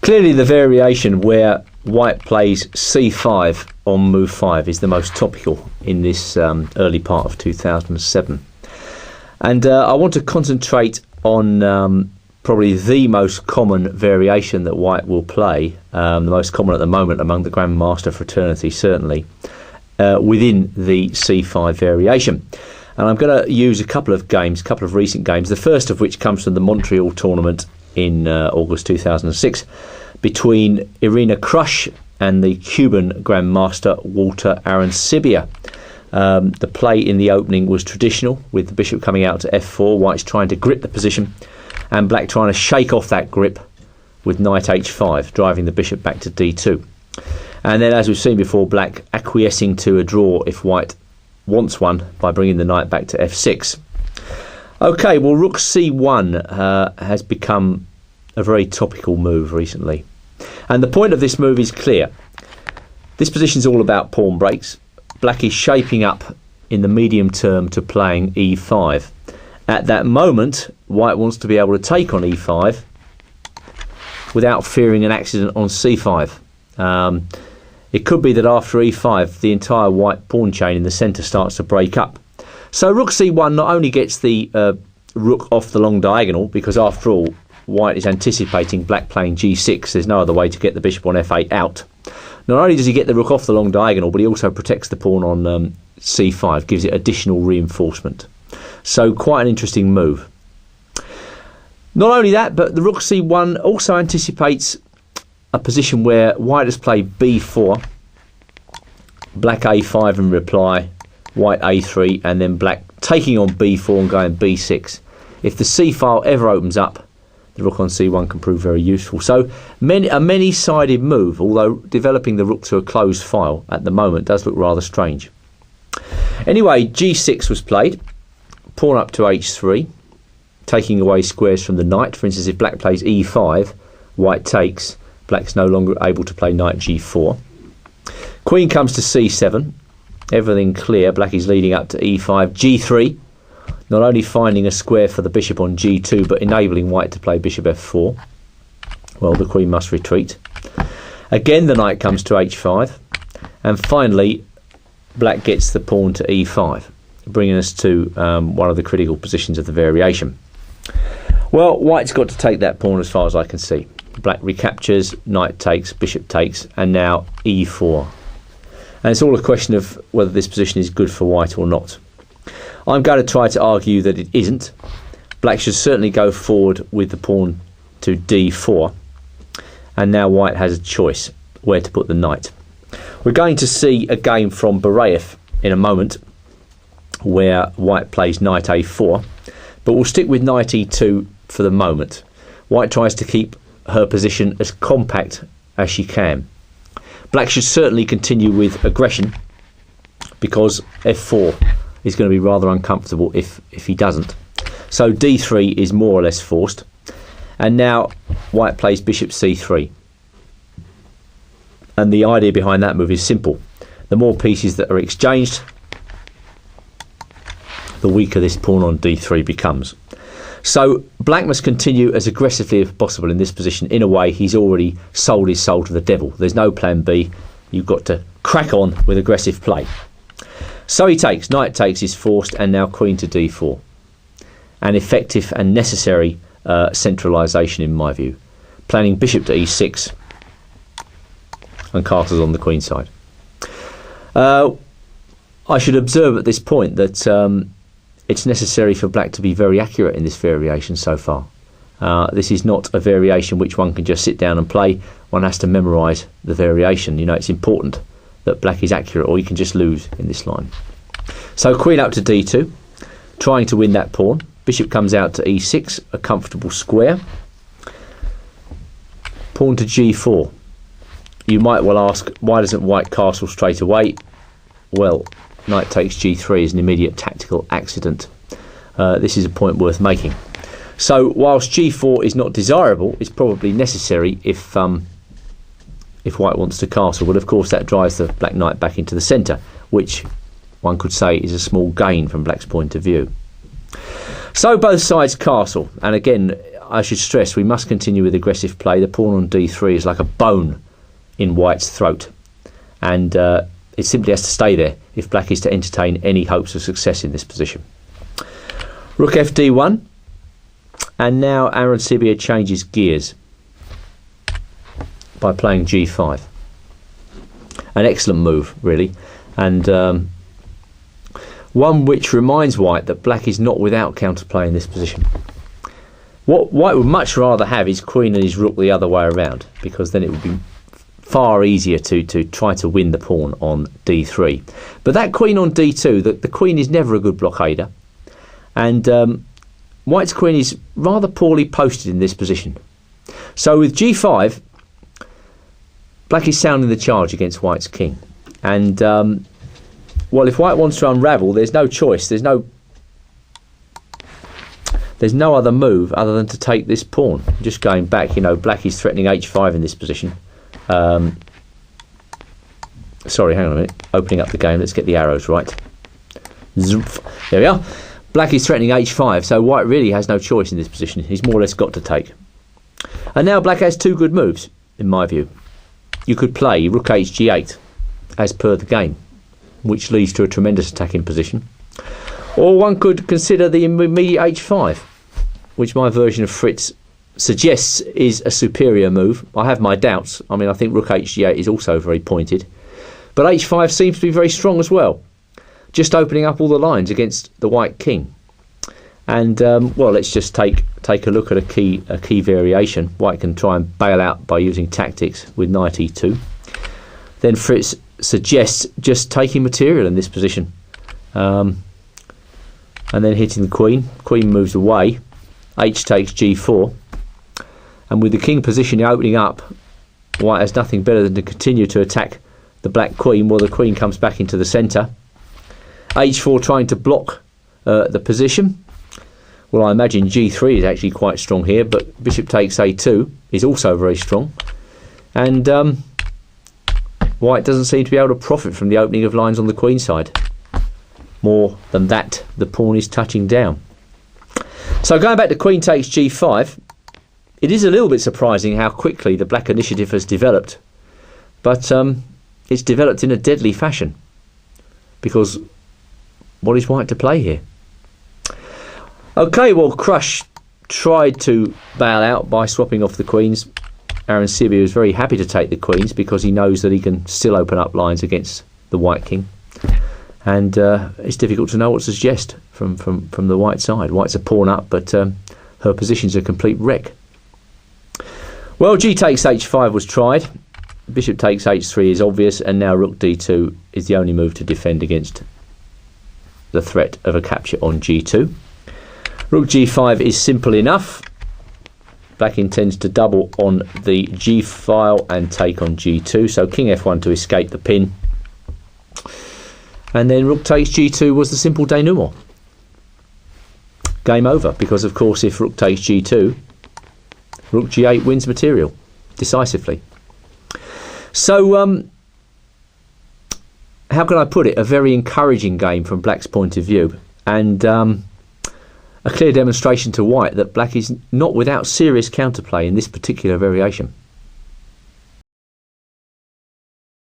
Clearly the variation where white plays c5 on move 5 is the most topical in this early part of 2007. And I want to concentrate on probably the most common variation that white will play, the most common at the moment among the Grandmaster fraternity certainly, within the c5 variation. And I'm going to use a couple of recent games, the first of which comes from the Montreal tournament in August 2006 between Irina Krush and the Cuban Grandmaster Walter Arancibia. The play in the opening was traditional, with the bishop coming out to f4, white's trying to grip the position, and black trying to shake off that grip with knight h5, driving the bishop back to d2. And then, as we've seen before, black acquiescing to a draw if white wants one by bringing the knight back to f6. Okay, well, rook c1 has become a very topical move recently. And the point of this move is clear. This position is all about pawn breaks. Black is shaping up in the medium term to playing e5. At that moment, white wants to be able to take on e5 without fearing an accident on c5. It could be that after e5, the entire white pawn chain in the centre starts to break up. So rook c1 not only gets the rook off the long diagonal, because after all, white is anticipating black playing g6. There's no other way to get the bishop on f8 out. Not only does he get the rook off the long diagonal, but he also protects the pawn on c5, gives it additional reinforcement. So quite an interesting move. Not only that, but the rook c1 also anticipates a position where white has played b4, black a5 in reply, white a3, and then black taking on b4 and going b6. If the c file ever opens up, the rook on c1 can prove very useful. So a many-sided move, although developing the rook to a closed file at the moment does look rather strange. Anyway, g6 was played, pawn up to h3, taking away squares from the knight. For instance, if black plays e5, white takes, black's no longer able to play knight g4. Queen comes to c7, everything clear, black is leading up to e5, g3, not only finding a square for the bishop on g2, but enabling white to play bishop f4. Well, the queen must retreat. Again, the knight comes to h5, and finally, black gets the pawn to e5, bringing us to one of the critical positions of the variation. Well, white's got to take that pawn as far as I can see. Black recaptures, knight takes, bishop takes, and now e4. And it's all a question of whether this position is good for white or not. I'm going to try to argue that it isn't. Black should certainly go forward with the pawn to d4. And now white has a choice where to put the knight. We're going to see a game from Barayev in a moment where white plays knight a4. But we'll stick with knight e2 for the moment. White tries to keep her position as compact as she can. Black should certainly continue with aggression, because f4 is going to be rather uncomfortable if he doesn't. So d3 is more or less forced. And now white plays bishop c3. And the idea behind that move is simple. The more pieces that are exchanged, the weaker this pawn on d3 becomes. So black must continue as aggressively as possible in this position. In a way, he's already sold his soul to the devil. There's no plan B. You've got to crack on with aggressive play. So he takes, knight takes is forced, and now queen to d4. An effective and necessary centralisation in my view. Planning bishop to e6 and castles on the queen side. I should observe at this point that it's necessary for black to be very accurate in this variation so far. This is not a variation which one can just sit down and play. One has to memorise the variation. You know, it's important that black is accurate, or you can just lose in this line. So queen up to d2, trying to win that pawn. Bishop comes out to e6, a comfortable square. Pawn to g4. You might well ask, why doesn't white castle straight away? Well, knight takes g3 is an immediate tactical accident. This is a point worth making. So whilst g4 is not desirable, it's probably necessary if white wants to castle. But of course that drives the black knight back into the centre, which one could say is a small gain from black's point of view. So both sides castle, and again I should stress, we must continue with aggressive play. The pawn on d3 is like a bone in white's throat, and it simply has to stay there if black is to entertain any hopes of success in this position. Rook fd1, and now Arancibia changes gears by playing g5. An excellent move, really, and one which reminds white that black is not without counterplay in this position. What white would much rather have is queen and his rook the other way around, because then it would be far easier to try to win the pawn on d3. But that queen on d2, the queen is never a good blockader, and white's queen is rather poorly posted in this position. So with g5, black is sounding the charge against white's king, and well, if white wants to unravel, there's no choice. There's no other move other than to take this pawn. Just going back, black is threatening h5 in this position. Sorry, hang on a minute. Opening up the game. Let's get the arrows right. Zoomf. There we are. Black is threatening h5, so white really has no choice in this position. He's more or less got to take. And now black has two good moves, in my view. You could play rook hg8, as per the game, which leads to a tremendous attacking position. Or one could consider the immediate h5, which my version of Fritz suggests is a superior move. I have my doubts. I mean, I think rook hg8 is also very pointed. But h5 seems to be very strong as well, just opening up all the lines against the white king. And, well, let's just take a look at a key variation. White can try and bail out by using tactics with knight e2. Then Fritz suggests just taking material in this position, and then hitting the queen. Queen moves away, h takes g4, and with the king position opening up, white has nothing better than to continue to attack the black queen while the queen comes back into the centre. h4 trying to block the position. Well, I imagine g3 is actually quite strong here, but bishop takes a2 is also very strong, and white doesn't seem to be able to profit from the opening of lines on the queen side. More than that, the pawn is touching down. So going back to queen takes g5, it is a little bit surprising how quickly the black initiative has developed, but it's developed in a deadly fashion, because what is white to play here? Okay, well, Crush tried to bail out by swapping off the queens. Arancibia was very happy to take the queens because he knows that he can still open up lines against the white king, and it's difficult to know what to suggest from the white side. White's a pawn up, but her position's a complete wreck. Well, g takes h5 was tried. Bishop takes h3 is obvious, and now rook d2 is the only move to defend against the threat of a capture on g2. Rook g5 is simple enough. Black intends to double on the g file and take on g2, so king f1 to escape the pin, and then rook takes g2 was the simple denouement. Game over, because of course if rook takes g2, rook g8 wins material decisively. So how can I put it? A very encouraging game from black's point of view, and a clear demonstration to white that black is not without serious counterplay in this particular variation.